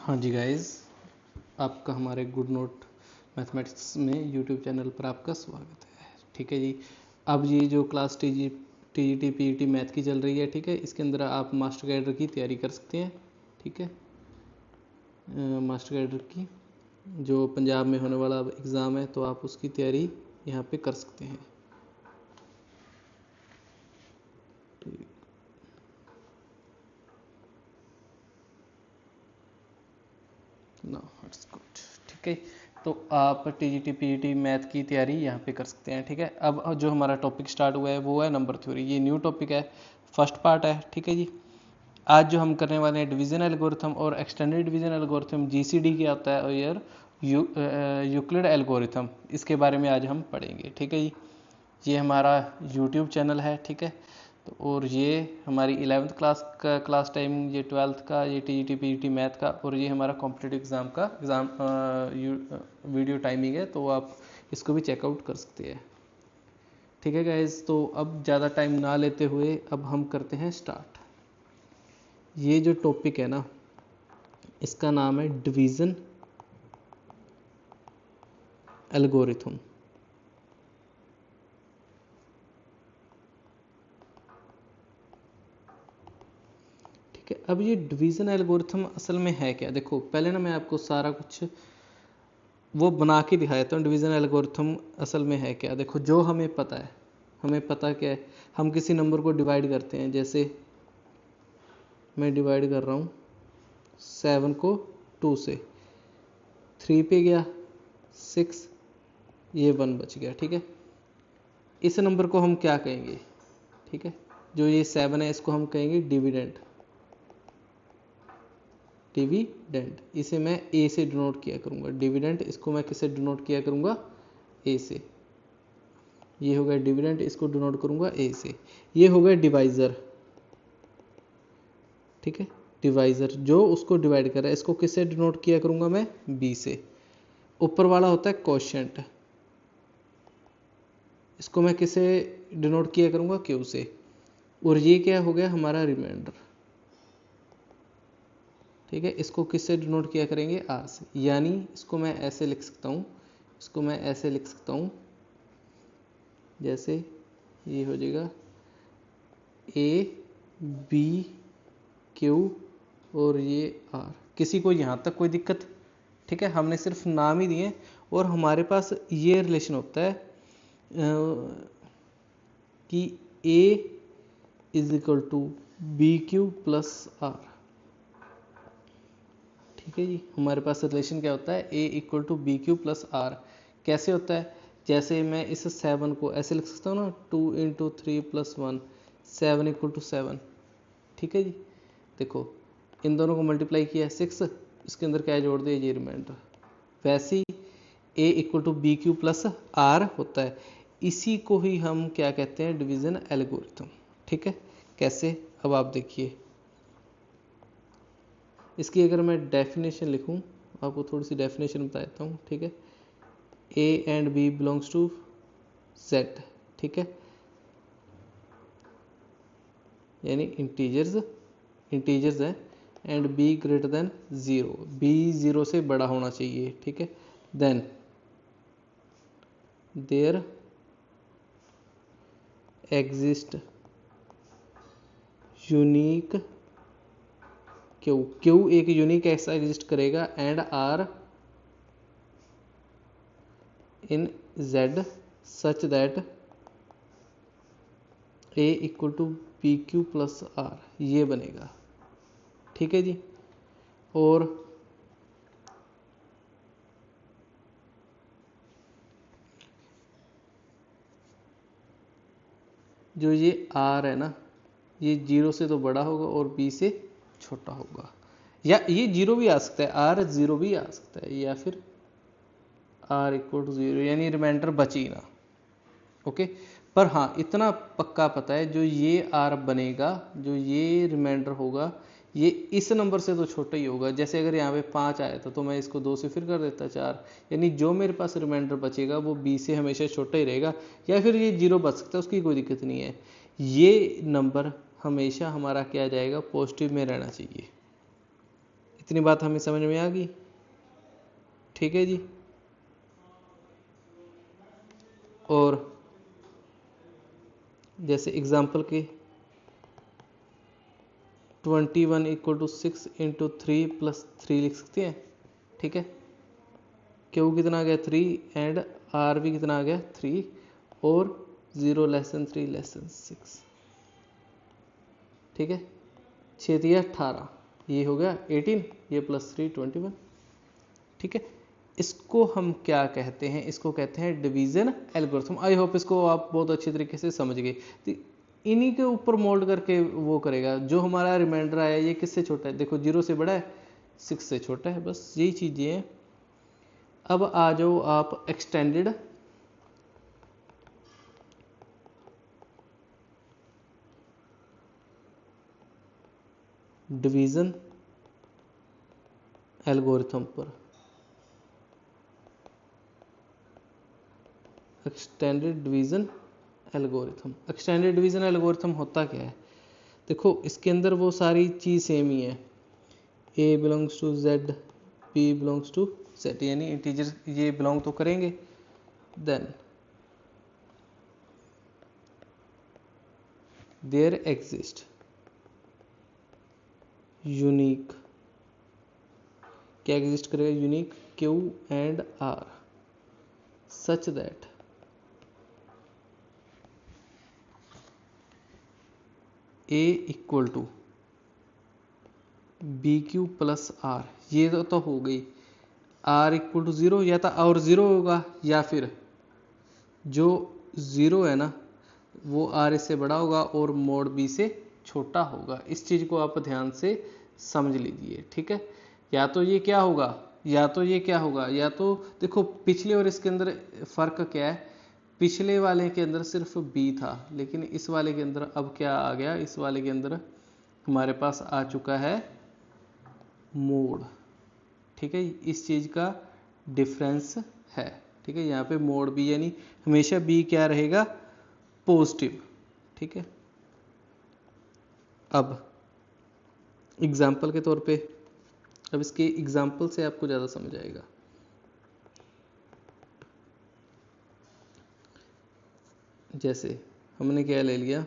हाँ जी गाइस, आपका हमारे गुड नोट मैथमेटिक्स में यूट्यूब चैनल पर आपका स्वागत है। ठीक है जी। अब ये जो क्लास टीजीटी पीईटी मैथ की चल रही है, ठीक है, इसके अंदर आप मास्टर कैडर की तैयारी कर सकते हैं। ठीक है, मास्टर कैडर की जो पंजाब में होने वाला एग्ज़ाम है, तो आप उसकी तैयारी यहाँ पे कर सकते हैं। No it's good. ठीक है, तो आप टीजीटी पीईटी मैथ की तैयारी यहाँ पे कर सकते हैं। ठीक है, अब जो हमारा टॉपिक स्टार्ट हुआ है वो है नंबर थ्योरी। ये न्यू टॉपिक है, फर्स्ट पार्ट है। ठीक है जी। आज जो हम करने वाले हैं डिवीजन एल्गोरिथम और एक्सटेंडेड डिवीजन एल्गोरिथम, जीसीडी क्या होता है और यार यूक्लिड एल्गोरिथम, इसके बारे में आज हम पढ़ेंगे। ठीक है जी। ये हमारा यूट्यूब चैनल है। ठीक है, तो और ये हमारी 11th क्लास का क्लास टाइमिंग, ये 12th का, ये टीजीटी पीजीटी मैथ का, और ये हमारा कॉम्पिटिटिव एग्ज़ाम का वीडियो टाइमिंग है, तो आप इसको भी चेकआउट कर सकते हैं। ठीक है गाइज, तो अब ज़्यादा टाइम ना लेते हुए अब हम करते हैं स्टार्ट। ये जो टॉपिक है ना, इसका नाम है डिवीज़न एल्गोरिथम। ठीक है, अब ये डिवीज़न एल्गोरिथम असल में है क्या? देखो, पहले ना मैं आपको सारा कुछ वो बना के दिखाता हूँ। डिवीज़न एल्गोरिथम असल में है क्या? देखो, जो हमें पता है, हमें पता क्या है, हम किसी नंबर को डिवाइड करते हैं। जैसे मैं डिवाइड कर रहा हूँ 7 को 2 से, 3 पे गया 6, ये 1 बच गया। ठीक है, इस नंबर को हम क्या कहेंगे? ठीक है, जो ये 7 है इसको हम कहेंगे डिविडेंड। डिविडेंड इसे मैं ए से डिनोट किया करूँगा। डिविडेंड इसको मैं किससे डिनोट किया करूँगा? ए से। ये हो गया डिविडेंड, इसको डिनोट करूँगा ए से। ये हो गया डिवाइज़र। ठीक है, डिवाइज़र जो उसको डिवाइड कर रहा है, इसको किससे डिनोट किया करूँगा मैं? बी से। ऊपर वाला होता है क्वोशिएंट, इसको मैं किससे डिनोट किया करूँगा? क्यू से। और ये क्या हो गया? हमारा रिमाइंडर। ठीक है, इसको किससे डिनोट किया करेंगे? आर से। यानी इसको मैं ऐसे लिख सकता हूँ, इसको मैं ऐसे लिख सकता हूँ, जैसे ये हो जाएगा ए बी क्यू और ये आर। किसी को यहाँ तक कोई दिक्कत? ठीक है, हमने सिर्फ नाम ही दिए और हमारे पास ये रिलेशन होता है कि a is equal to B Q plus r. ठीक है जी, हमारे पास रिलेशन क्या होता है? A equal to B Q plus r. कैसे होता है? जैसे मैं इस 7 को ऐसे लिख सकता हूँ ना, 2 इंटू 3 प्लस 1, 7 इक्वल टू 7। ठीक है जी, देखो इन दोनों को मल्टीप्लाई किया 6, इसके अंदर क्या जोड़ दिया? ये रिमाइंडर। वैसे ही a equal to B Q plus r होता है। इसी को ही हम क्या कहते हैं? Division algorithm. ठीक है, कैसे? अब आप देखिए, इसकी अगर मैं डेफिनेशन लिखूं, आपको थोड़ी सी डेफिनेशन बता देता हूँ। ठीक है, A and B belongs to Z. ठीक है, यानी इंटीजर्स है, and B greater than 0, B 0 से बड़ा होना चाहिए। ठीक है, then there exist unique Q एक यूनिक ऐसा एग्जिस्ट करेगा, and R in Z such that A equal to P Q plus R, ये बनेगा। ठीक है जी, और जो ये आर है ना, ये 0 से तो बड़ा होगा और बी से छोटा होगा, या ये 0 भी आ सकता है, आर 0 भी आ सकता है, या फिर आर इक्वल टू 0, यानी रिमाइंडर बची ना। ओके, पर हाँ इतना पक्का पता है, जो ये आर बनेगा, जो ये रिमाइंडर होगा, ये इस नंबर से तो छोटा ही होगा। जैसे अगर यहाँ पे 5 आया था तो मैं इसको 2 से फिर कर देता 4, यानी जो मेरे पास रिमाइंडर बचेगा वो बी से हमेशा छोटा ही रहेगा। या फिर ये 0 बच सकता है, उसकी कोई दिक्कत नहीं है। ये नंबर हमेशा हमारा क्या जाएगा? पॉजिटिव में रहना चाहिए। इतनी बात हमें समझ में आ गई, ठीक है जी। और जैसे एग्जाम्पल के 21 इक्वल टू 6 इंटू 3 प्लस 3 लिख सकते हैं, ठीक है। क्यू कितना आ गया 3 एंड आर भी कितना आ गया 3 और 0 लेस देन 3 लेस देन 6, ठीक है। 6 दिया 18, ये हो गया 18, ये प्लस 3 21, ठीक है। इसको हम क्या कहते हैं, इसको कहते हैं डिवीजन एल्गोरिथम। आई होप इसको आप बहुत अच्छी तरीके से समझ गए। तो इन्हीं के ऊपर मोल्ड करके वो करेगा। जो हमारा रिमाइंडर आया ये किससे छोटा है, देखो 0 से बड़ा है, 6 से छोटा है, बस यही चीजें हैं। अब आ जाओ आप एक्सटेंडेड डिवीजन एल्गोरिथम पर। Extended division algorithm, extended division algorithm होता क्या है, देखो इसके अंदर वो सारी चीज सेम ही है। A belongs to Z, B belongs to Z, यानी इंटीजर ये बिलोंग तो करेंगे। देन देयर एग्जिस्ट यूनिक, क्या एग्जिस्ट करेगा unique Q and R such that A equal to BQ plus R, ये तो हो गई। R इक्वल टू 0 या तो और 0 होगा, या फिर जो 0 है ना वो R से बड़ा होगा और मोड B से छोटा होगा। इस चीज को आप ध्यान से समझ लीजिए, ठीक है। या तो ये क्या होगा, या तो ये क्या होगा, या तो देखो पिछले और इसके अंदर फर्क क्या है, पिछले वाले के अंदर सिर्फ B था, लेकिन इस वाले के अंदर अब क्या आ गया, इस वाले के अंदर हमारे पास आ चुका है मोड, ठीक है। इस चीज का डिफरेंस है, ठीक है। यहाँ पे मोड B यानी हमेशा B क्या रहेगा पॉजिटिव, ठीक है। अब एग्जाम्पल के तौर पे, अब इसके एग्जाम्पल से आपको ज़्यादा समझ आएगा। जैसे हमने क्या ले लिया,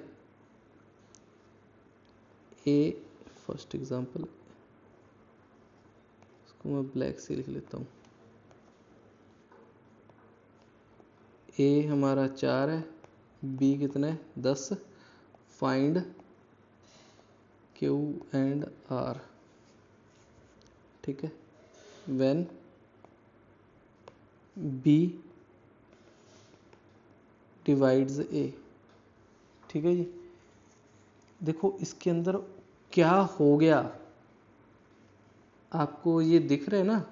ए फर्स्ट एग्जाम्पल, इसको मैं ब्लैक से लिख लेता हूँ। ए हमारा 4 है, बी कितना है 10, फाइंड क्यू एंड आर, ठीक है। व्हेन बी डिवाइड्स ए, ठीक है जी। देखो इसके अंदर क्या हो गया, आपको ये दिख रहा है ना,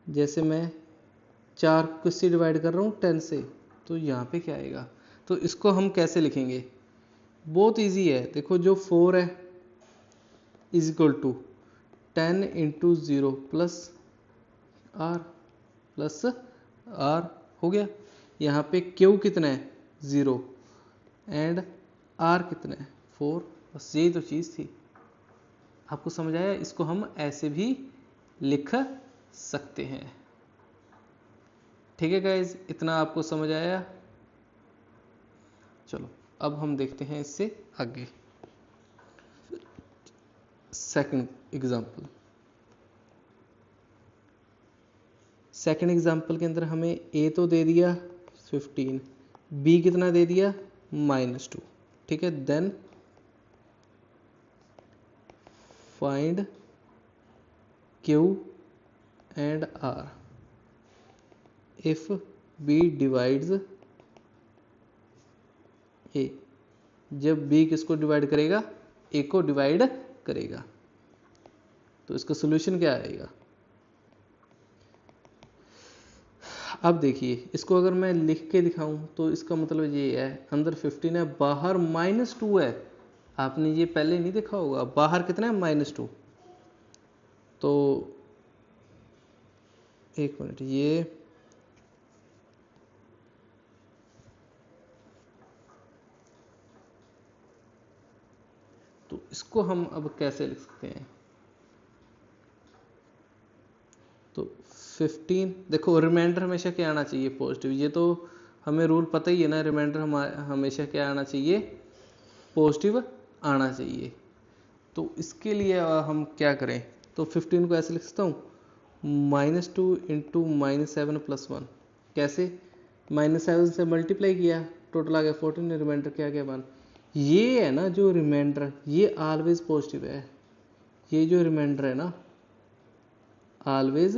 जैसे मैं 4 किससे डिवाइड कर रहा हूँ 10 से, तो यहाँ पे क्या आएगा, तो इसको हम कैसे लिखेंगे, बहुत इजी है। देखो जो 4 है is equal to 10 into 0 plus R हो गया। यहाँ पे क्यू कितना है 0 एंड आर कितना है 4, बस यही तो चीज़ थी। आपको समझ आया, इसको हम ऐसे भी लिख सकते हैं, ठीक है गाइज, इतना आपको समझ आया। चलो अब हम देखते हैं इससे आगे सेकंड एग्जांपल। सेकंड एग्जांपल के अंदर हमें ए तो दे दिया 15, बी कितना दे दिया -2, ठीक है। Then find q and r if b divides a, जब बी किसको डिवाइड करेगा, ए को डिवाइड करेगा। तो इसका सोल्यूशन क्या आएगा, अब देखिए इसको अगर मैं लिख के दिखाऊं तो इसका मतलब ये है, अंदर 15 है, बाहर -2 है। आपने ये पहले नहीं देखा होगा, बाहर कितना है -2। तो एक मिनट, ये तो इसको हम अब कैसे लिख सकते हैं, तो 15, देखो रिमाइंडर हमेशा क्या आना चाहिए, पॉजिटिव। ये तो हमें रूल पता ही है ना, रिमाइंडर हमेशा क्या आना चाहिए, पॉजिटिव आना चाहिए। तो इसके लिए हम क्या करें, तो 15 को ऐसे लिख सकता हूँ, -2 इंटू -7 + 1। कैसे, -7 से मल्टीप्लाई किया, टोटल आ गया 14, रिमाइंडर क्या आ गया 1। ये है ना जो रिमाइंडर, ये ऑलवेज पॉजिटिव है। ये जो रिमाइंडर है ना, ऑलवेज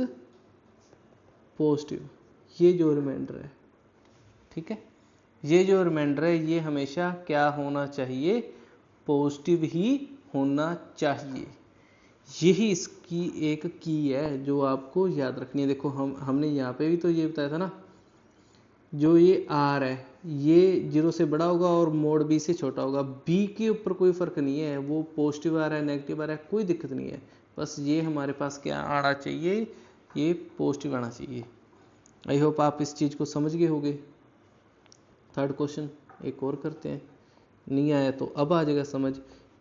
पॉजिटिव, ये जो रिमाइंडर है, ठीक है, ये जो रिमाइंडर है ये हमेशा क्या होना चाहिए, पॉजिटिव ही होना चाहिए। यही इसकी एक की है जो आपको याद रखनी है। देखो हमने यहाँ पे भी तो ये बताया था ना, जो ये आर है ये 0 से बड़ा होगा और मोड बी से छोटा होगा। बी के ऊपर कोई फर्क नहीं है, वो पॉजिटिव आ रहा है नेगेटिव आ रहा है, कोई दिक्कत नहीं है। बस ये हमारे पास क्या आना चाहिए, ये पॉजिटिव आना चाहिए। आई होप आप इस चीज़ को समझ गए होंगे। थर्ड क्वेश्चन एक और करते हैं, नहीं आया तो अब आ जाएगा समझ।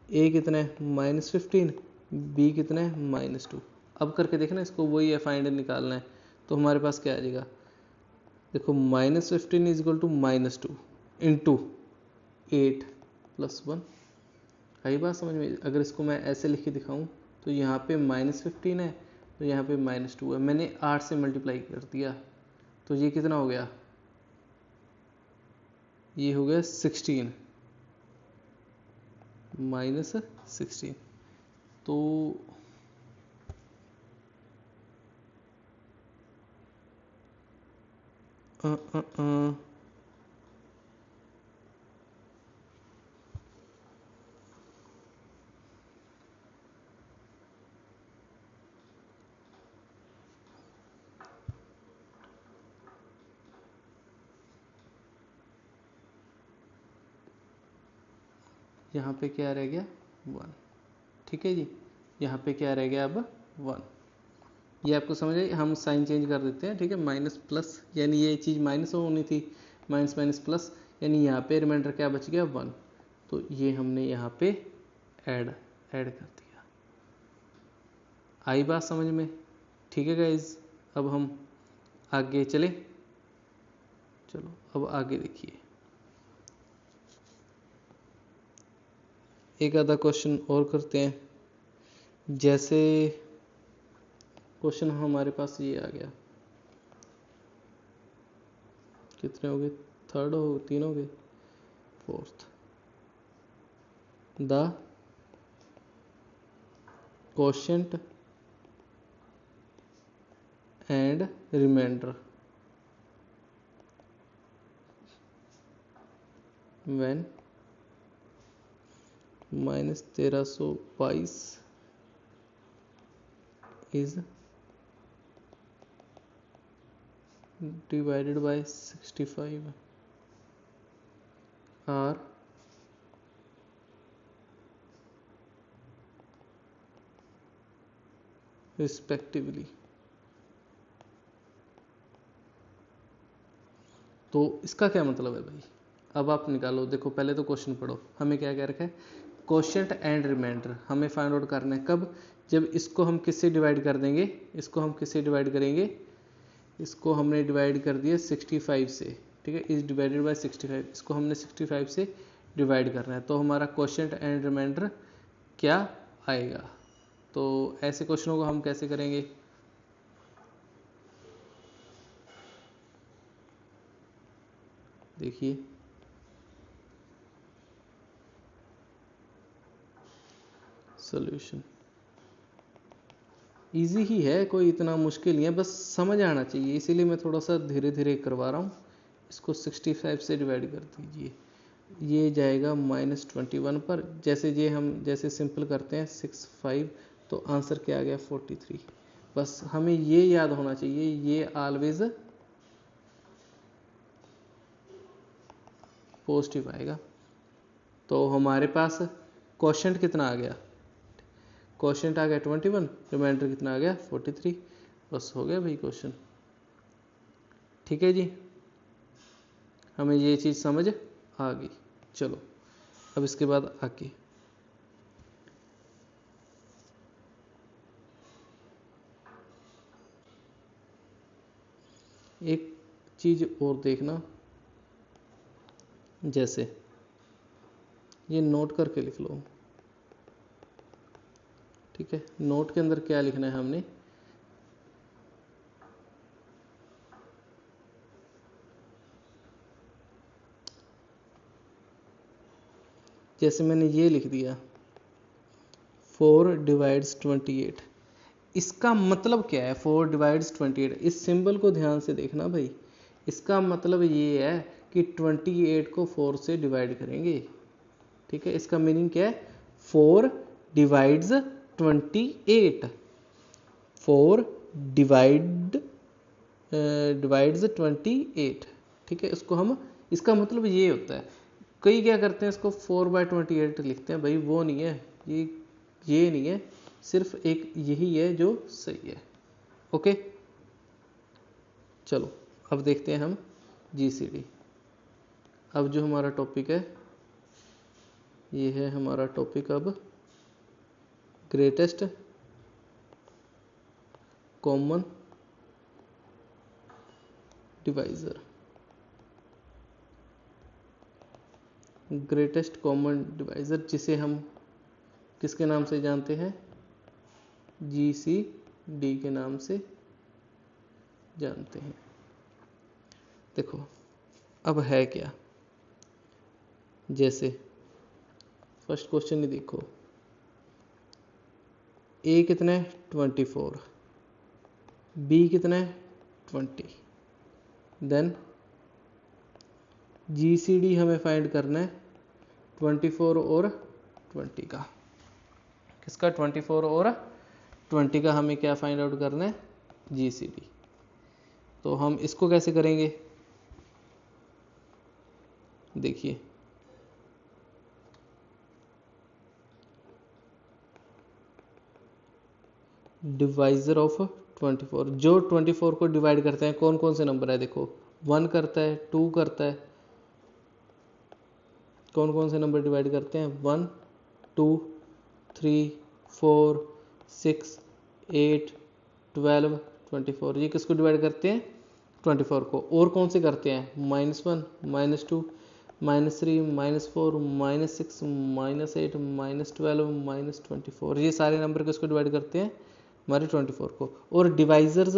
ए कितना है, -15, बी कितना है, -2। अब करके देखना इसको, वही है फाइंड निकालना है। तो हमारे पास क्या आ जाएगा, देखो -15 = -2 इंटू 8 + 1। आई बात समझ में। अगर इसको मैं ऐसे लिख के दिखाऊं तो यहाँ पे -15 है, तो यहाँ पे -2 है, मैंने 8 से मल्टीप्लाई कर दिया, तो ये कितना हो गया, ये हो गया 16 -16। तो यहाँ पे क्या रह गया, 1, ठीक है जी। यहाँ पे क्या रह गया अब, 1। ये आपको समझ आई, हम साइन चेंज कर देते हैं, ठीक है, माइनस प्लस, यानी ये चीज़ माइनस होनी थी, माइनस माइनस प्लस, यानी यहाँ पे रिमाइंडर क्या बच गया, 1। तो ये हमने यहाँ पे ऐड कर दिया। आई बात समझ में, ठीक है गाइज। अब हम आगे चले, चलो अब आगे देखिए, एक आधा क्वेश्चन और करते हैं। जैसे क्वेश्चन हमारे पास ये आ गया, कितने हो गए, थर्ड हो, 3 हो गए, fourth. The quotient and remainder when -1322 is divided by 65 are respectively। तो इसका क्या मतलब है भाई, अब आप निकालो। देखो पहले तो क्वेश्चन पढ़ो, हमें क्या कह रखा है, क्वोशिएंट एंड रिमाइंडर हमें फाइंड आउट करना है। कब, जब इसको हम किससे डिवाइड कर देंगे, इसको हम किससे डिवाइड करेंगे, इसको हमने डिवाइड कर दिया 65 से, ठीक है, इज डिवाइडेड बाय 65, इसको हमने 65 से डिवाइड करना है। तो हमारा क्वोशिएंट एंड रिमाइंडर क्या आएगा। तो ऐसे क्वेश्चनों को हम कैसे करेंगे, देखिए सॉल्यूशन इजी ही है, कोई इतना मुश्किल नहीं है, बस समझ आना चाहिए, इसीलिए मैं थोड़ा सा धीरे धीरे करवा रहा हूँ। इसको 65 से डिवाइड कर दीजिए, ये जाएगा -21 पर। जैसे सिंपल करते हैं 65, तो आंसर क्या आ गया 43। बस हमें ये याद होना चाहिए, ये ऑलवेज पॉजिटिव आएगा। तो हमारे पास क्वोशिएंट कितना आ गया, क्वोशिएंट आ गया 21, रिमाइंडर कितना आ गया 43। बस हो गया भाई क्वेश्चन, ठीक है जी, हमें ये चीज़ समझ आ गई। चलो अब इसके बाद आगे, एक चीज़ और देखना, जैसे ये नोट करके लिख लो, ठीक है। नोट के अंदर क्या लिखना है हमने, जैसे मैंने ये लिख दिया 4 डिवाइड्स 28, इसका मतलब क्या है 4 डिवाइड्स 28, इस सिंबल को ध्यान से देखना भाई। इसका मतलब ये है कि 28 को 4 से डिवाइड करेंगे, ठीक है। इसका मीनिंग क्या है, 4 डिवाइड्स 28, 4 डिवाइड्स 28, ठीक है। इसको हम, इसका मतलब ये होता है, कई क्या करते हैं इसको 4/28 लिखते हैं, भाई वो नहीं है, ये नहीं है, सिर्फ एक यही है जो सही है। ओके, चलो अब देखते हैं हम जीसीडी। अब जो हमारा टॉपिक है ये है हमारा टॉपिक अब greatest common divisor. Greatest common divisor जिसे हम किसके नाम से जानते हैं, जीसीडी के नाम से जानते हैं। देखो अब है क्या, जैसे फर्स्ट क्वेश्चन ही देखो, ए कितना है 24, बी कितना है 20, देन जीसीडी हमें फाइंड करना है 24 और 20 का। किसका, 24 और 20 का हमें क्या फाइंड आउट करना है, जीसीडी। तो हम इसको कैसे करेंगे, देखिए डिवाइजर ऑफ 24, जो 24 को डिवाइड करते हैं कौन कौन से नंबर है, देखो 1 करता है, 2 करता है, कौन कौन से नंबर डिवाइड करते हैं, 1 2 3 4 6 8 12 24, ये किसको डिवाइड करते हैं, 24 को। और कौन से करते हैं, -1 -2 -3 -4 -6 -8 -12 -24, ये सारे नंबर किसको डिवाइड करते हैं, हमारे 24 को। और डिवाइजर्स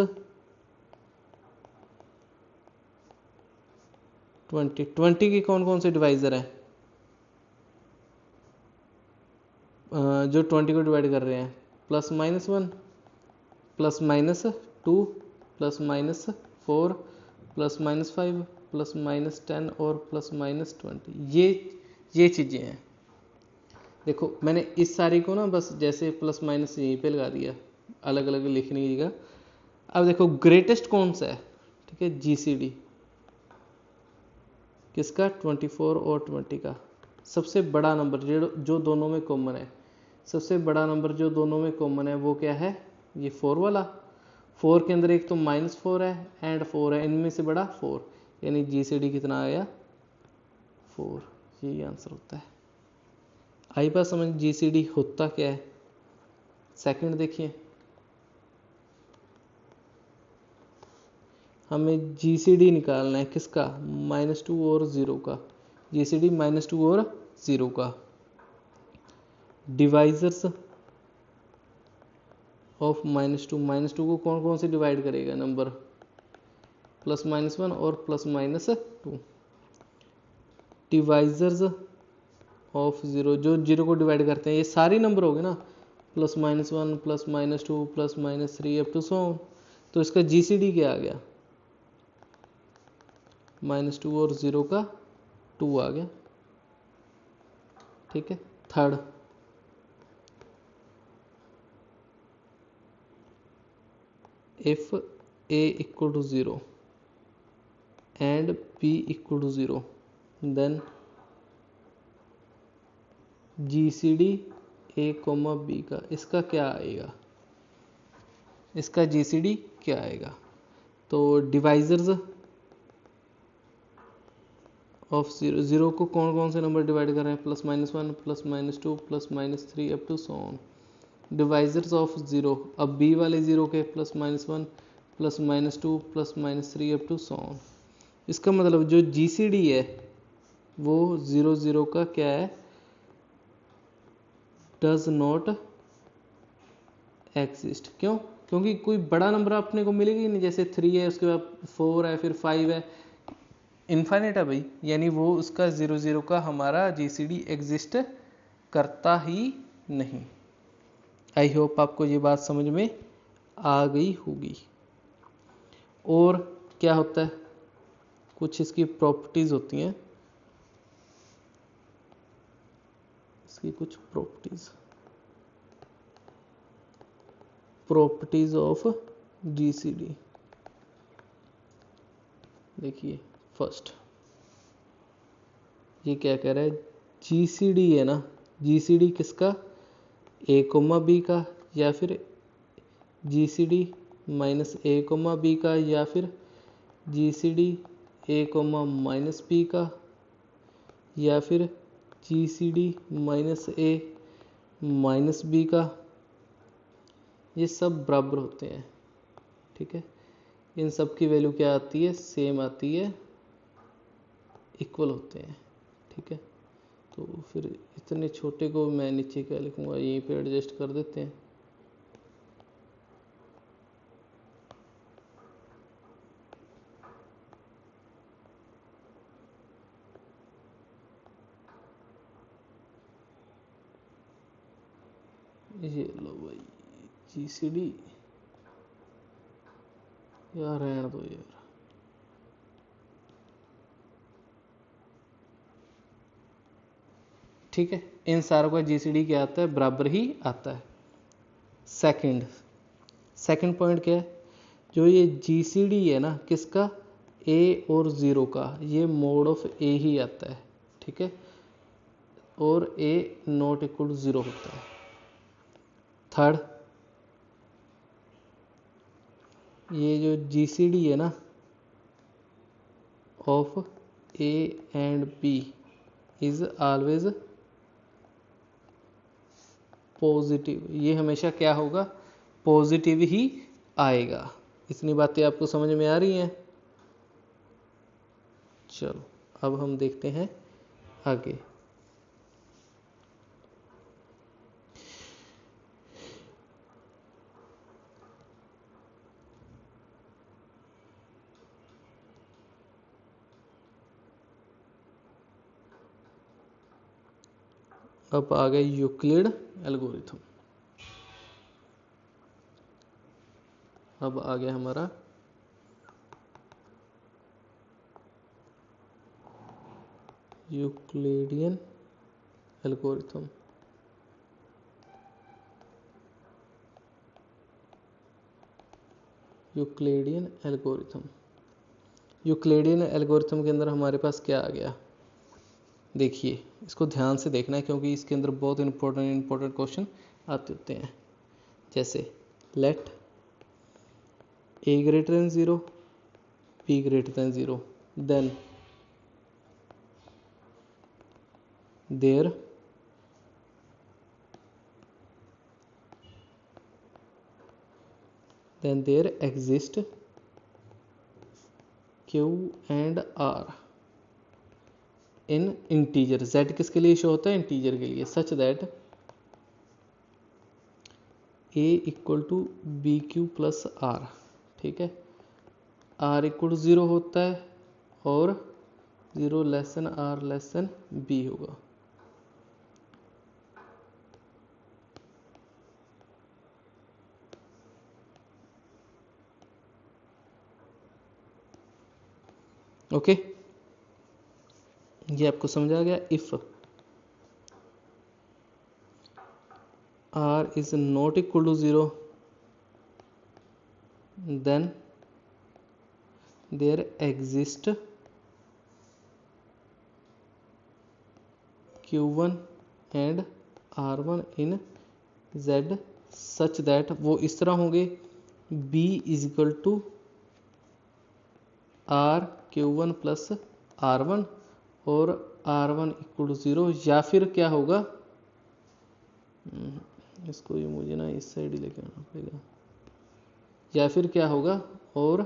20 के कौन कौन से डिवाइजर हैं, जो 20 को डिवाइड कर रहे हैं, +-1 +-2 +-4 +-5 +-10 और +-20, ये चीज़ें हैं। देखो मैंने इस सारी को ना बस जैसे प्लस माइनस यहीं पे लगा दिया, अलग अलग लिखने की जगह। अब देखो ग्रेटेस्ट कौन सा है, ठीक है, जीसीडी किसका, 24 और 20 का। सबसे बड़ा नंबर जो दोनों में कॉमन है, सबसे बड़ा नंबर जो दोनों में कॉमन है वो क्या है, ये 4 वाला। 4 के अंदर एक तो -4 है एंड 4 है, इनमें से बड़ा 4, यानी जीसीडी कितना आया, 4, यही आंसर होता है। आई बात समझ, जीसीडी होता क्या है। सेकंड देखिए, हमें जीसीडी निकालना है किसका, -2 और 0 का। जीसीडी -2 और 0 का। डिवाइजर्स ऑफ -2 को कौन कौन से डिवाइड करेगा नंबर, +-1 और +-2। डिवाइजर्स ऑफ 0, जो 0 को डिवाइड करते हैं, ये सारे नंबर हो गए ना, +-1 +-2 +-3 अप टू सो ऑन। तो इसका जीसीडी क्या आ गया, -2 और 0 का 2 आ गया, ठीक है। Third, if a = 0 and b = 0 then GCD a, b का, इसका क्या आएगा, इसका जीसीडी क्या आएगा। तो डिवाइजर्स ऑफ 0 को कौन कौन से नंबर डिवाइड कर रहे हैं, +-1 +-2 +-3 up to so on. Divisors of 0, अब b वाले 0 के +-1 +-2 +-3 अप टू सो ऑन। इसका मतलब जो GCD है वो 0 0 का क्या है, डज नॉट एग्जिस्ट। क्यों? क्योंकि कोई बड़ा नंबर अपने को मिलेगा ही नहीं, जैसे 3 है, उसके बाद 4 है, फिर 5 है, इनफाइनाइट है भाई, यानी वो उसका 0 0 का हमारा GCD एग्जिस्ट करता ही नहीं। आई होप आपको ये बात समझ में आ गई होगी। और क्या होता है, कुछ इसकी प्रॉपर्टीज होती हैं, इसकी कुछ प्रॉपर्टीज ऑफ GCD। देखिए फर्स्ट ये क्या कह रहा है, GCD है ना, GCD किसका, A, B का, या फिर GCD -A, B का, या फिर GCD A, -B का, या फिर GCD -A -B का। ये सब बराबर होते हैं, ठीक है। इन सब की वैल्यू क्या आती है, सेम आती है, इक्वल होते हैं, ठीक है। तो फिर इतने छोटे को मैं नीचे क्या लिखूंगा, यहीं पे एडजस्ट कर देते हैं। ये लो भाई, GCD यार, रहने दो यार। ठीक है, इन सारों का GCD क्या आता है, बराबर ही आता है। सेकंड पॉइंट क्या है, जो ये GCD है ना किसका, A और 0 का, ये मोड ऑफ A ही आता है, ठीक है, और A नॉट इक्वल टू 0 होता है। थर्ड, ये जो GCD है ना of A and B is always positive, ये हमेशा क्या होगा, पॉजिटिव ही आएगा। इतनी बातें आपको समझ में आ रही हैं। चलो अब हम देखते हैं आगे। अब आ गए यूक्लिड एल्गोरिथम। अब आ गया हमारा यूक्लिडियन एल्गोरिथम। यूक्लिडियन एल्गोरिथम के अंदर हमारे पास क्या आ गया, देखिए इसको ध्यान से देखना है, क्योंकि इसके अंदर बहुत इंपॉर्टेंट क्वेश्चन आते होते हैं। जैसे late A greater than 0, B greater than 0, then there exist Q and R in integer। Z किसके लिए शो होता है, इंटीजर के लिए, such that A equal to BQ plus R, ठीक है। R इक्वल टू 0 होता है और 0 लेसन R लेसन B होगा। ओके, ये आपको समझ आ गया। If R is not equal to 0, then there exist Q1 and R1 in Z such that, वो इस तरह होंगे, B is equal to R Q1 plus R1 और R1 इक्वल टू 0, या फिर क्या होगा, इसको ये मुझे ना इस साइड ही लेके आना पड़ेगा, या फिर क्या होगा, और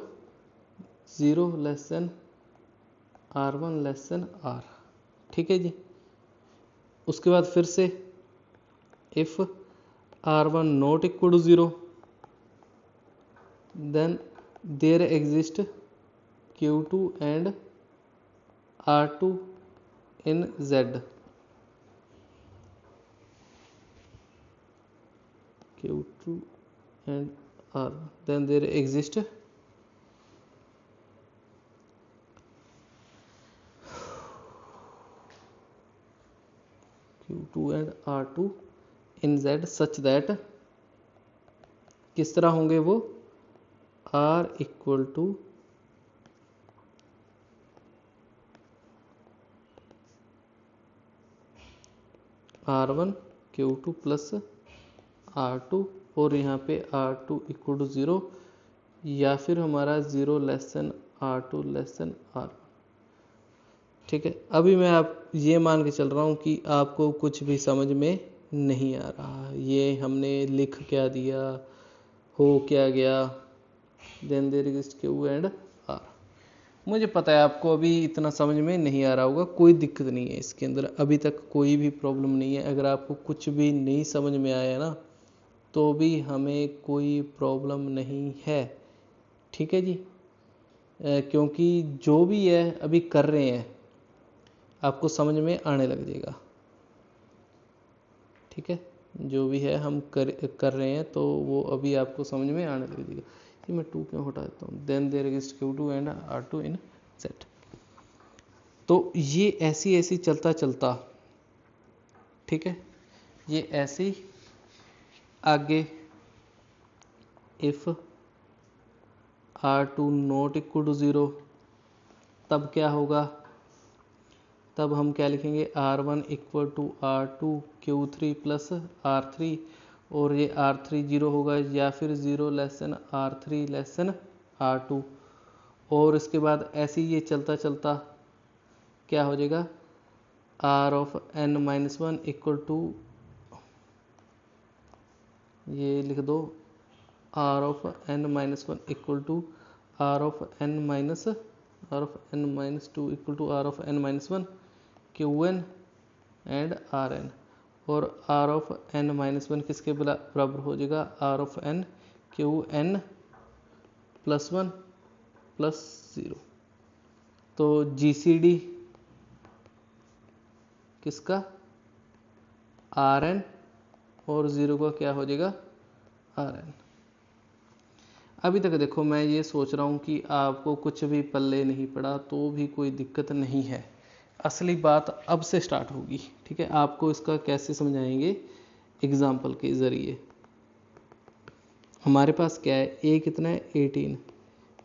0 less than R1 less than R। ठीक है जी। उसके बाद फिर से if R1 not equal to 0 then there exist Q2 and R2 in Z। Q2 and R, then there exist Q2 and R2 in Z such that किस तरह होंगे वो, R equal to R1 Q2 plus R2 और यहाँ पे R2 equal to 0 या फिर हमारा 0 less then R2 less than R। ठीक है। अभी मैं आप ये मान के चल रहा हूँ कि आपको कुछ भी समझ में नहीं आ रहा, ये हमने लिख क्या दिया, हो क्या गया, then there exist Q and R। मुझे पता है आपको अभी इतना समझ में नहीं आ रहा होगा, कोई दिक्कत नहीं है इसके अंदर, अभी तक कोई भी प्रॉब्लम नहीं है। अगर आपको कुछ भी नहीं समझ में आया ना तो भी हमें कोई प्रॉब्लम नहीं है। ठीक है जी। क्योंकि जो भी है अभी कर रहे हैं आपको समझ में आने लग जाएगा। ठीक है, जो भी है हम कर रहे हैं तो वो अभी आपको समझ में आने लग जाएगा। कि मैं 2 क्यों हटा देता हूँ, then there exist Q2 and R2 in Z। तो ये ऐसी ऐसी चलता चलता, ठीक है, ये ऐसे आगे if R2 not equal to 0 तब क्या होगा, तब हम क्या लिखेंगे, R1 equal to R2 Q3 plus R3 और ये R3 0 होगा या फिर 0 less then R3 less than R2। और इसके बाद ऐसे ही ये चलता चलता क्या हो जाएगा, R of n-1 equal to, ये लिख दो, R of n-1 equal to R of n-2 equal to R of n-1 Qn and Rn। और R ऑफ n-1 किसके बराबर हो जाएगा, R of n Qn plus 1 plus 0। तो GCD किसका, Rn और 0 का क्या हो जाएगा, Rn। अभी तक देखो मैं ये सोच रहा हूँ कि आपको कुछ भी पल्ले नहीं पड़ा तो भी कोई दिक्कत नहीं है, असली बात अब से स्टार्ट होगी। ठीक है, आपको इसका कैसे समझाएंगे, एग्जाम्पल के ज़रिए। हमारे पास क्या है, A कितना है 18,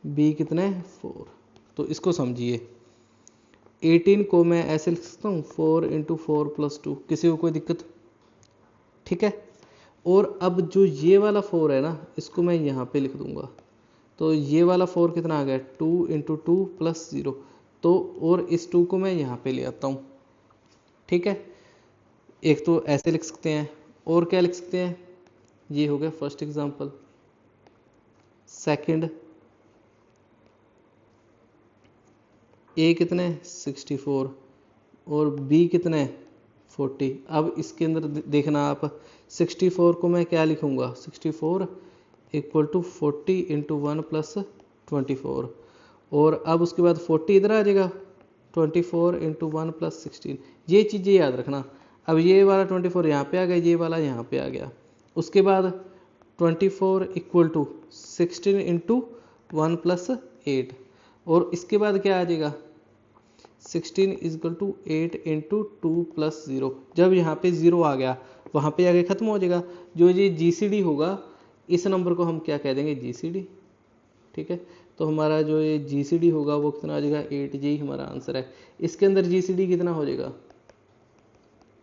B कितना है 4। तो इसको समझिए, 18 को मैं ऐसे लिख सकता हूँ 4 × 4 + 2, किसी को कोई दिक्कत। ठीक है, और अब जो ये वाला 4 है ना, इसको मैं यहाँ पे लिख दूंगा। तो ये वाला 4 कितना आ गया, 2 × 2 + 0। तो और इस 2 को मैं यहाँ पे ले आता हूँ। ठीक है, एक तो ऐसे लिख सकते हैं, और क्या लिख सकते हैं, ये हो गया फर्स्ट एग्जांपल। सेकंड, A कितना है 64 और B कितना है 40। अब इसके अंदर देखना आप, 64 को मैं क्या लिखूंगा, 64 इक्वल टू 40 × 1 + 24। और अब उसके बाद 40 इधर आ जाएगा, 24 × 1 + 16। ये चीज़ें याद रखना। अब ये वाला 24 यहाँ पे आ गया, ये वाला यहाँ पे आ गया। उसके बाद 24 इक्वल टू 16 × 1 + 8। और इसके बाद क्या आ जाएगा, 16 इक्वल टू 8 × 2 + 0। जब यहाँ पे 0 आ गया वहाँ पे आगे ख़त्म हो जाएगा। जो ये GCD होगा, इस नंबर को हम क्या कह देंगे, GCD। ठीक है, तो हमारा जो ये GCD होगा वो कितना आ जाएगा, 8। यही हमारा आंसर है। इसके अंदर GCD कितना हो जाएगा,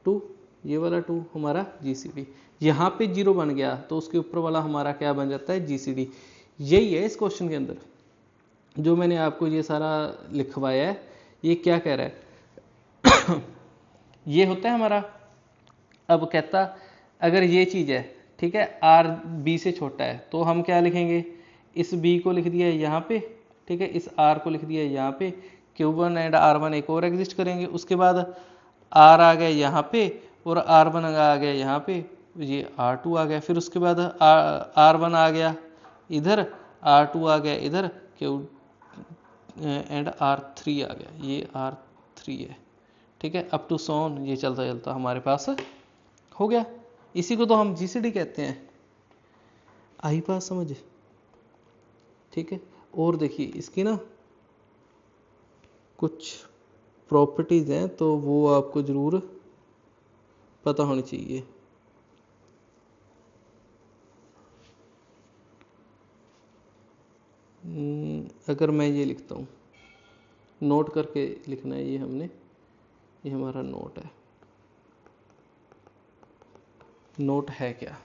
2। ये वाला 2 हमारा GCD। यहाँ पे 0 बन गया तो उसके ऊपर वाला हमारा क्या बन जाता है, GCD। यही है इस क्वेश्चन के अंदर जो मैंने आपको ये सारा लिखवाया है। ये क्या कह रहा है ये होता है हमारा, अब कहता अगर ये चीज़ है, ठीक है, R B से छोटा है तो हम क्या लिखेंगे, इस B को लिख दिया है यहाँ पे, ठीक है, इस R को लिख दिया है यहाँ पे, Q1 एंड R1 एक और एग्जिस्ट करेंगे, उसके बाद R आ गया यहाँ पे और R1 आ गया यहाँ पे, ये R2 आ गया, फिर उसके बाद R1 आ गया इधर, R2 आ गया इधर, Q एंड R3 आ गया, ये R3 है, ठीक है, अप टू सोन ये चलता चलता हमारे पास हो गया। इसी को तो हम GCD कहते हैं। आई बात समझ, ठीक है। और देखिए इसकी ना कुछ प्रॉपर्टीज हैं तो वो आपको जरूर पता होनी चाहिए। अगर मैं ये लिखता हूँ, नोट करके लिखना है, ये हमने, ये हमारा नोट है। नोट है क्या,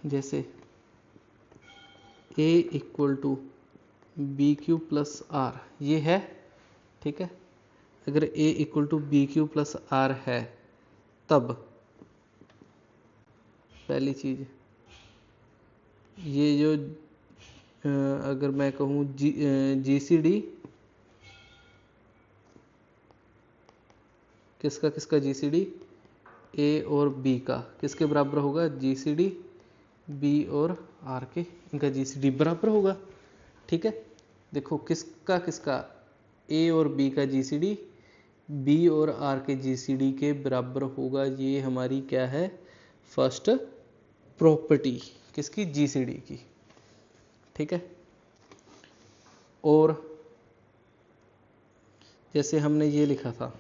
जैसे A equal to B Q plus R, ये है, ठीक है। अगर A equal to B Q plus R है तब पहली चीज ये जो अगर मैं कहूँ GCD किसका किसका GCD A और B का किसके बराबर होगा, GCD B और R के, इनका GCD बराबर होगा, ठीक है। देखो किसका किसका A और B का GCD B और R के GCD के बराबर होगा, ये हमारी क्या है, फर्स्ट प्रॉपर्टी किसकी, GCD की, ठीक है। और जैसे हमने ये लिखा था,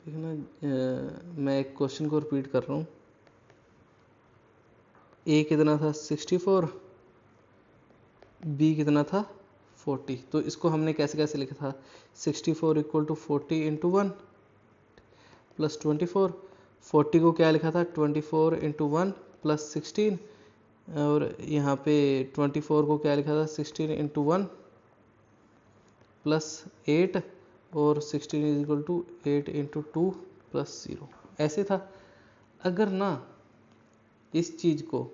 मैं एक क्वेश्चन को रिपीट कर रहा हूँ, A कितना था 64, B कितना था 40, तो इसको हमने कैसे कैसे लिखा था, 64 इक्वल टू 40 इंटू 1 प्लस 24, 40 को क्या लिखा था 24 इंटू 1 प्लस 16, और यहाँ पे 24 को क्या लिखा था 16 इंटू 1 प्लस 8, और 16 is equal to 8 into 2 plus 0, ऐसे था। अगर ना इस चीज़ को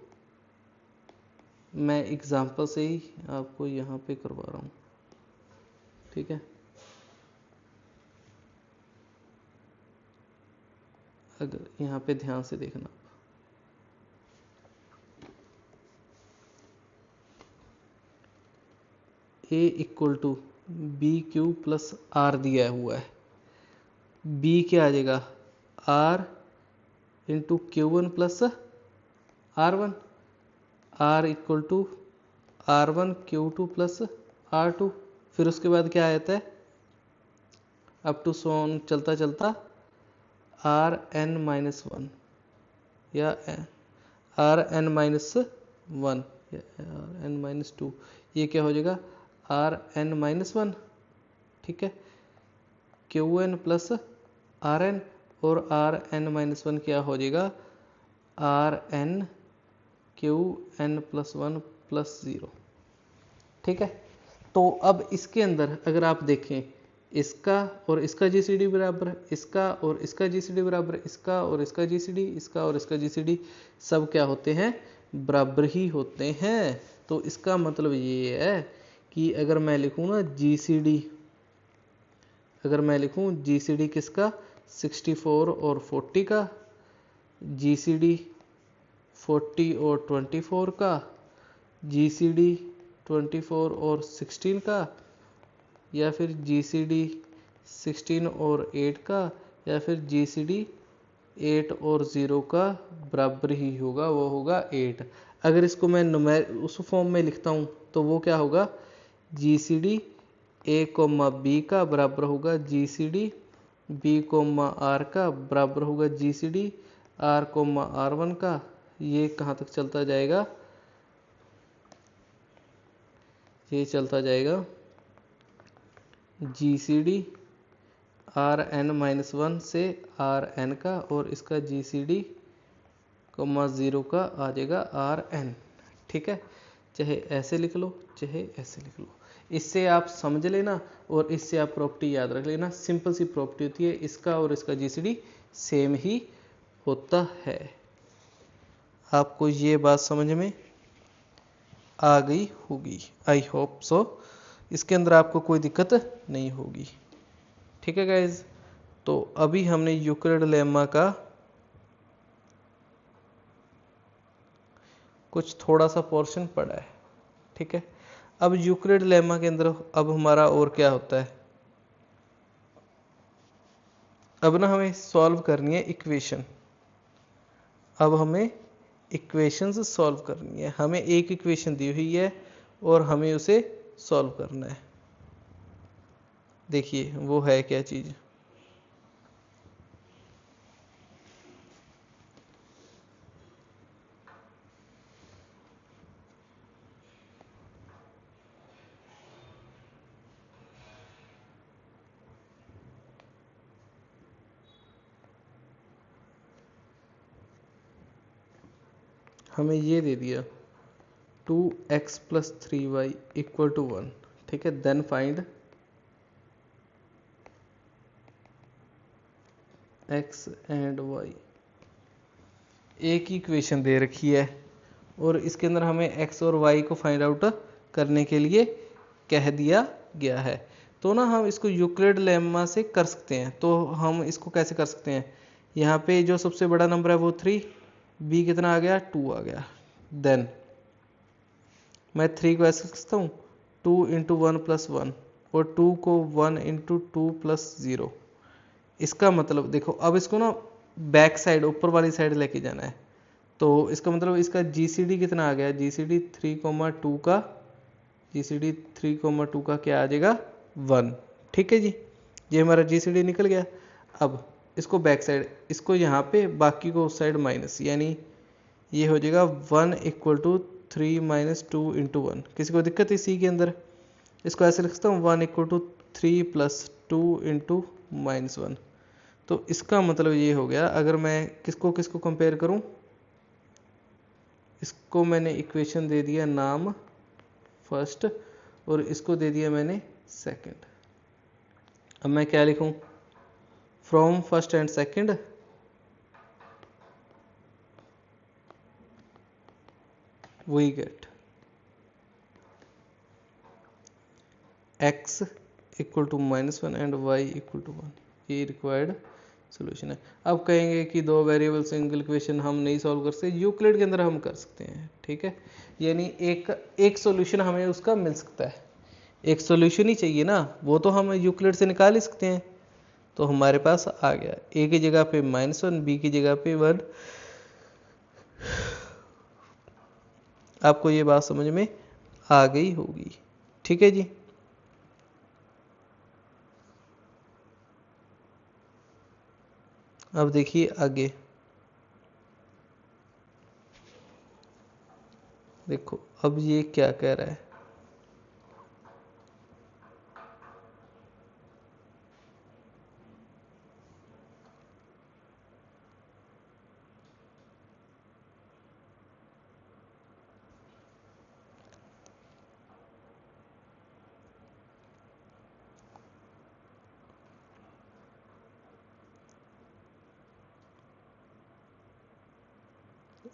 मैं एग्जाम्पल से ही आपको यहाँ पे करवा रहा हूँ, ठीक है। अगर यहाँ पे ध्यान से देखना, A equal to B Q plus R दिया हुआ है, B क्या आ जाएगा R into Q one plus R1, R equal to R1 Q2 plus R2, फिर उसके बाद क्या आता है, अप टू सोन चलता चलता Rn माइनस 1 या Rn माइनस 1 या Rn माइनस 2, ये क्या हो जाएगा Rn माइनस 1, ठीक है, Qn प्लस Rn, और Rn माइनस 1 क्या हो जाएगा Rn Qn प्लस 1 प्लस 0, ठीक है। तो अब इसके अंदर अगर आप देखें, इसका और इसका GCD बराबर, इसका और इसका GCD बराबर, इसका और इसका GCD, इसका और इसका GCD सब क्या होते हैं, बराबर ही होते हैं। तो इसका मतलब ये है कि अगर मैं लिखूँ ना GCD, अगर मैं लिखूँ GCD किसका 64 और 40 का, GCD 40 और 24 का, GCD 24 और 16 का, या फिर GCD 16 और 8 का, या फिर GCD 8 और 0 का बराबर ही होगा, वो होगा 8। अगर इसको मैं उस फॉर्म में लिखता हूँ तो वो क्या होगा, GCD A, B का बराबर होगा GCD B, R का बराबर होगा GCD R, R1 का। ये कहाँ तक चलता जाएगा, ये चलता जाएगा GCD Rn माइनस 1 से Rn का, और इसका GCD 0 का आ जाएगा Rn, ठीक है। चाहे ऐसे लिख लो चाहे ऐसे लिख लो, इससे आप समझ लेना और इससे आप प्रॉपर्टी याद रख लेना। सिंपल सी प्रॉपर्टी होती है, इसका और इसका जीसीडी सेम ही होता है। आपको ये बात समझ में आ गई होगी, आई होप सो। इसके अंदर आपको कोई दिक्कत नहीं होगी। ठीक है गाइज, तो अभी हमने यूक्लिड लेम्मा का कुछ थोड़ा सा पोर्शन पढ़ा है। ठीक है, अब यूक्लिड लेम्मा के अंदर अब हमारा और क्या होता है, अब ना हमें सॉल्व करनी है इक्वेशन। अब हमें इक्वेशंस सॉल्व करनी है। हमें एक इक्वेशन दी हुई है और हमें उसे सॉल्व करना है। देखिए वो है क्या चीज़। हमें ये दे दिया 2x + 3y = 1। ठीक है, then find x and y। एक ही इक्वेशन दे रखी है और इसके अंदर हमें x और y को फाइंड आउट करने के लिए कह दिया गया है। तो ना हम इसको यूक्लिड लेम्मा से कर सकते हैं। तो हम इसको कैसे कर सकते हैं, यहाँ पे जो सबसे बड़ा नंबर है वो 3, b कितना आ गया 2 आ गया। देन मैं 3 को ऐसे लिख सकता हूँ 2 × 1 + 1 और 2 को 1 × 2 + 0। इसका मतलब देखो, अब इसको ना बैक साइड ऊपर वाली साइड लेके जाना है। तो इसका मतलब इसका जीसीडी कितना आ गया, जीसीडी 3,2 का, जीसीडी 3,2 का क्या आ जाएगा 1। ठीक है जी, ये हमारा जीसीडी निकल गया। अब इसको बैक साइड, इसको यहाँ पे, बाकी को उस साइड माइनस, यानी ये हो जाएगा 1 = 3 - 2 × 1। किसी को दिक्कत है इसी के अंदर, इसको ऐसे लिख सकता हूँ 1 = 3 + 2 × -1। तो इसका मतलब ये हो गया, अगर मैं किसको किसको कंपेयर करूं, इसको मैंने इक्वेशन दे दिया नाम फर्स्ट और इसको दे दिया मैंने सेकंड। अब मैं क्या लिखूं, from first and second we get x = -1 and y = 1। ये रिक्वायर्ड सोल्यूशन है। अब कहेंगे कि दो वेरिएबल सिंगल इक्वेशन हम नहीं सॉल्व कर सकते, यूक्लिड के अंदर हम कर सकते हैं। ठीक है, यानी एक सॉल्यूशन हमें उसका मिल सकता है। एक सॉल्यूशन ही चाहिए ना, वो तो हम यूक्लिड से निकाल ही सकते हैं। तो हमारे पास आ गया a की जगह पे -1, b की जगह पे 1। आपको ये बात समझ में आ गई होगी। ठीक है जी, अब देखिए आगे, देखो अब ये क्या कह रहा है,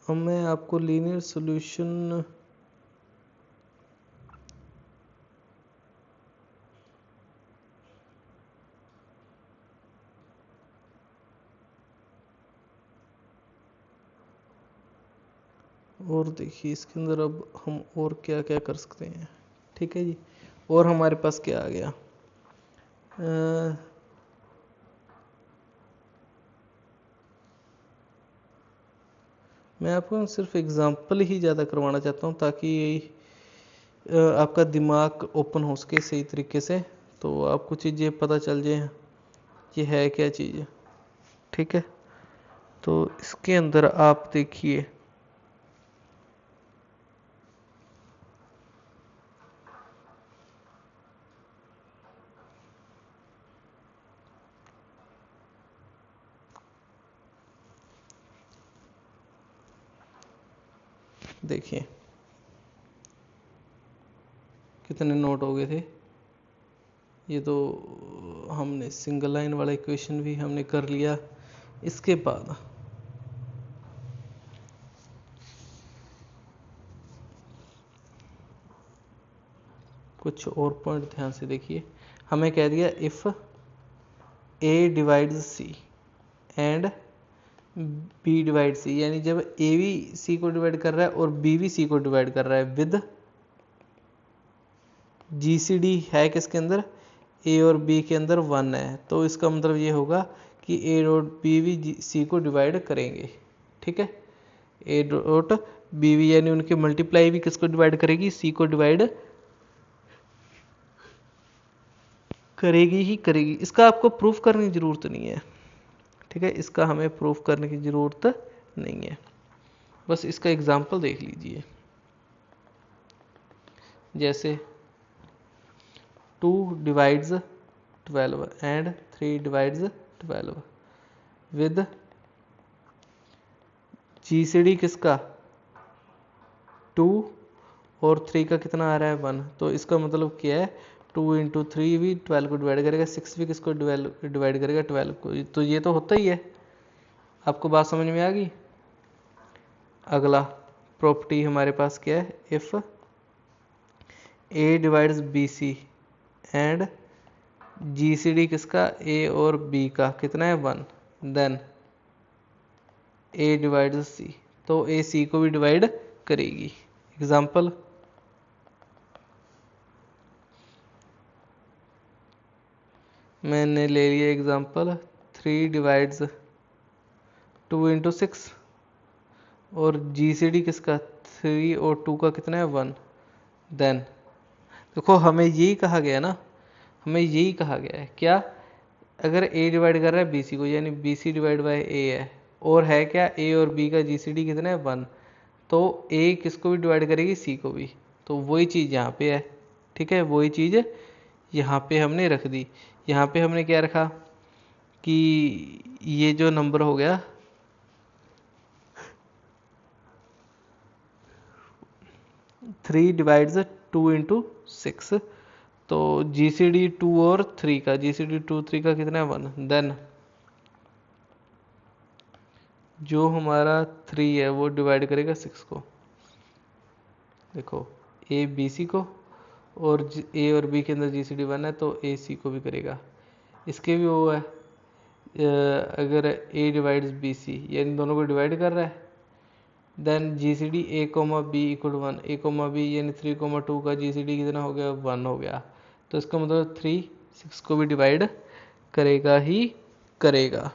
अब मैं आपको लीनियर सॉल्यूशन और देखिए इसके अंदर अब हम और क्या क्या कर सकते हैं। ठीक है जी, और हमारे पास क्या आ गया, मैं आपको सिर्फ एग्जांपल ही ज़्यादा करवाना चाहता हूँ ताकि आपका दिमाग ओपन हो सके सही तरीके से, तो आपको चीज़ें पता चल जाए ये है क्या चीज़। ठीक है, तो इसके अंदर आप देखिए, देखिए कितने नोट हो गए थे? ये तो हमने सिंगल लाइन वाला इक्वेशन भी हमने कर लिया। इसके बाद कुछ और पॉइंट ध्यान से देखिए। हमें कह दिया if A divides c and b divide c, यानी जब ए भी सी को डिवाइड कर रहा है और बी भी सी को डिवाइड कर रहा है विद जीसीडी है किसके अंदर, ए और बी के अंदर 1 है, तो इसका मतलब ये होगा कि ए डॉट बी भी सी को डिवाइड करेंगे। ठीक है, ए डॉट बी भी यानी उनके मल्टीप्लाई भी किसको डिवाइड करेगी, सी को डिवाइड करेगी ही करेगी। इसका आपको प्रूफ करने की जरूरत नहीं है। ठीक है, इसका हमें प्रूफ करने की जरूरत नहीं है, बस इसका एग्जाम्पल देख लीजिए। जैसे 2 divides 12 and 3 divides 12 with GCD किसका 2 और 3 का कितना आ रहा है 1, तो इसका मतलब क्या है 2 इंटू 3 भी 12 को डिवाइड करेगा, 6 भी किसको डिवाइड करेगा 12 को, तो ये तो होता ही है। आपको बात समझ में आ गई। अगला प्रॉपर्टी हमारे पास क्या है, if A divides B C and GCD किसका ए और बी का कितना है 1, देन ए डिवाइड्स सी, तो ए सी को भी डिवाइड करेगी। एग्जाम्पल, मैंने ले लिया एग्जाम्पल 3 डिवाइड्स 2 इंटू 6 और जीसीडी किसका 3 और 2 का कितना है 1, देन देखो हमें यही कहा गया ना, हमें यही कहा गया है क्या, अगर ए डिवाइड कर रहा है बीसी को यानी बीसी डिवाइड बाय ए है, और है क्या ए और बी का जीसीडी कितना है 1, तो ए किसको भी डिवाइड करेगी सी को भी, तो वही चीज़ यहाँ पे है। ठीक है, वही चीज़ यहाँ पे हमने रख दी। यहाँ पे हमने क्या रखा कि ये जो नंबर हो गया 3 डिवाइड्स 2 इंटू 6, तो जीसीडी 2 और 3 का, जीसीडी 2 3 का कितना है 1, देन जो हमारा 3 है वो डिवाइड करेगा 6 को, देखो ए बी सी को, और ए और बी के अंदर जीसीडी 1 है तो ए सी को भी करेगा। इसके भी वो है अगर ए डिवाइड्स बी सी यानी दोनों को डिवाइड कर रहा है, देन जीसीडी ए कोमा बी इक्वल 1, ए कोमा बी यानी 3,2 का जीसीडी कितना हो गया 1 हो गया, तो इसका मतलब 3 6 को भी डिवाइड करेगा ही करेगा।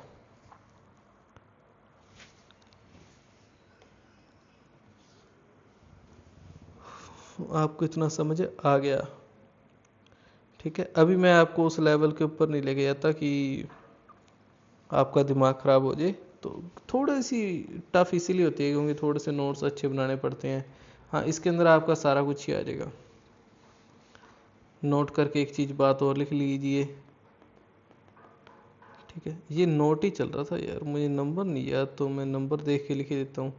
आपको इतना समझ आ गया। ठीक है, अभी मैं आपको उस लेवल के ऊपर नहीं लेके जाता कि आपका दिमाग ख़राब हो जाए, तो थोड़ी सी टफ इसीलिए होती है क्योंकि थोड़े से नोट्स अच्छे बनाने पड़ते हैं। हाँ, इसके अंदर आपका सारा कुछ ही आ जाएगा। नोट करके एक चीज़ बात और लिख लीजिए। ठीक है, ये नोट ही चल रहा था यार, मुझे नंबर नहीं याद तो मैं नंबर देख के लिख देता हूँ।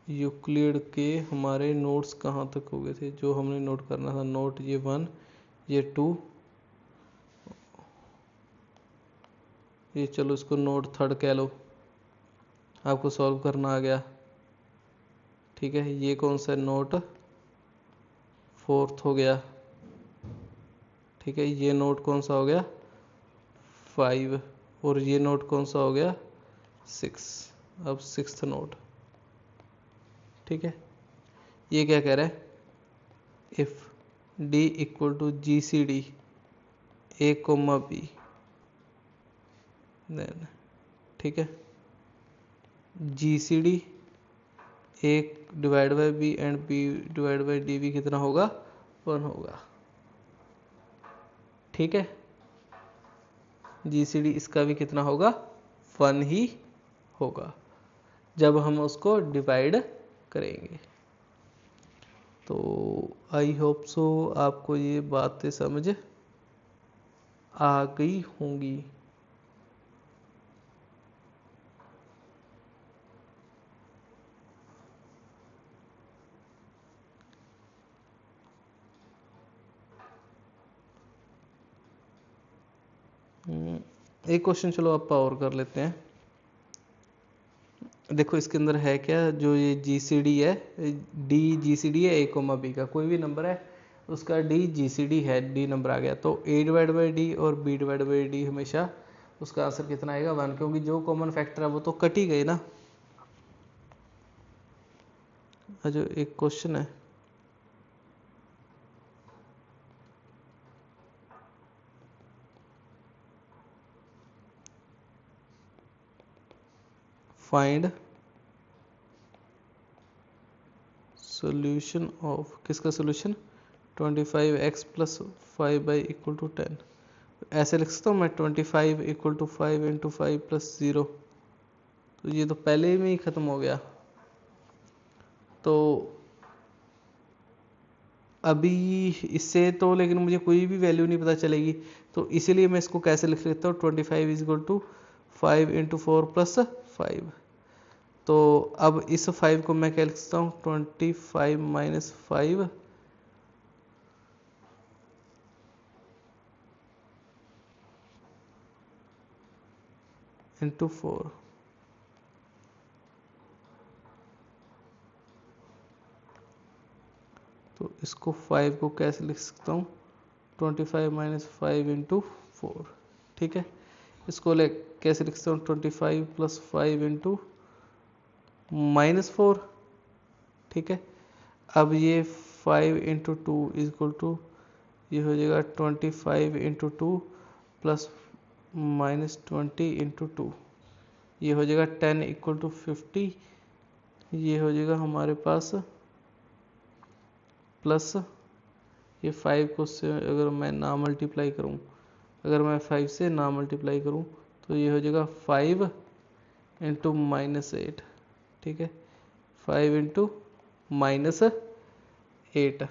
यूक्लिड के हमारे नोट्स कहाँ तक हो गए थे जो हमने नोट करना था, नोट ये 1 ये 2, ये चलो इसको नोट 3 कह लो, आपको सॉल्व करना आ गया। ठीक है, ये कौन सा नोट 4 हो गया। ठीक है, ये नोट कौन सा हो गया 5, और ये नोट कौन सा हो गया 6, अब 6th नोट। ठीक है, ये क्या कह रहा है, if d equal to g c d a comma b, then ठीक है g c d a divide by b and b divide by d भी कितना होगा 1 होगा। ठीक है, जी सी डी इसका भी कितना होगा 1 ही होगा जब हम उसको डिवाइड करेंगे। तो आई होप सो आपको ये बातें समझ आ गई होंगी। एक क्वेश्चन चलो आप और कर लेते हैं। देखो इसके अंदर है क्या, जो ये GCD है, D GCD है A, B का कोई भी नंबर है उसका D GCD है, D नंबर आ गया तो A/D और B/D हमेशा उसका आंसर कितना आएगा 1, क्योंकि जो कॉमन फैक्टर है वो तो कट ही गए ना। जो एक क्वेश्चन है, फाइंड सोल्यूशन ऑफ, किसका सोल्यूशन, 25x + 5 = 10। ऐसे लिख सकता हूँ मैं 25 = 5 × 5 + 0, तो ये तो पहले में ही ख़त्म हो गया। तो अभी इससे तो लेकिन मुझे कोई भी वैल्यू नहीं पता चलेगी, तो इसीलिए मैं इसको कैसे लिख लेता हूँ 25 = 5 × 4 + 5। तो अब इस 5 को मैं क्या लिख सकता हूँ 25 - 5 × 4। तो इसको 5 को कैसे लिख सकता हूँ 25 - 5 × 4, ठीक है। इसको ले कैसे लिख सकता हूँ 25 + 5 × -4, ठीक है। अब ये 5 × 2 = ये हो जाएगा 25 × 2 + -20 × 2, ये हो जाएगा 10 = 50। ये हो जाएगा हमारे पास प्लस ये 5 को से अगर मैं ना मल्टीप्लाई करूं, अगर मैं 5 से ना मल्टीप्लाई करूं तो ये हो जाएगा 5 × -8, ठीक है, 5 × -8।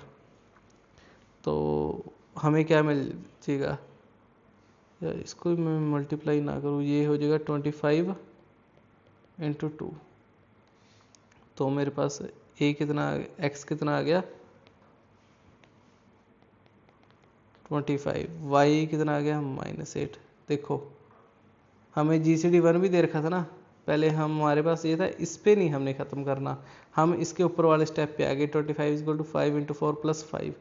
तो हमें क्या मिल जाएगा, या इसको मैं मल्टीप्लाई ना करूं, ये हो जाएगा 25 × 2, तो मेरे पास a कितना, x कितना आ गया 25, y कितना आ गया -8। देखो हमें GCD 1 भी दे रखा था ना, पहले हमारे पास ये था, इस पे नहीं हमने ख़त्म करना, हम इसके ऊपर वाले स्टेप पे आ गए 25 = 5 × 4 + 5।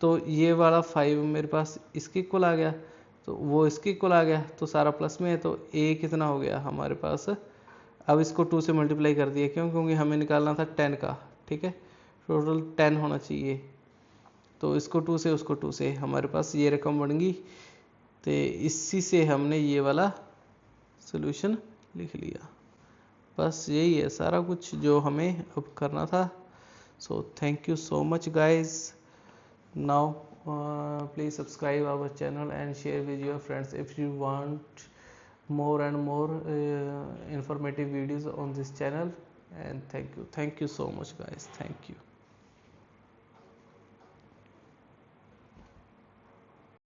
तो ये वाला 5 मेरे पास इसके इक्वल आ गया, तो वो इसके इक्वल आ गया, तो सारा प्लस में है, तो a कितना हो गया हमारे पास। अब इसको 2 से मल्टीप्लाई कर दिया, क्यों, क्योंकि हमें निकालना था 10 का, ठीक है, टोटल 10 होना चाहिए, तो इसको 2 से उसको 2 से हमारे पास ये रकम बन गई। तो इसी से हमने ये वाला सॉल्यूशन लिख लिया। बस यही है सारा कुछ जो हमें अब करना था। So thank you so much guys. Now please subscribe our channel and share with your friends if you want more and more informative videos on this channel, and thank you so much guys, thank you।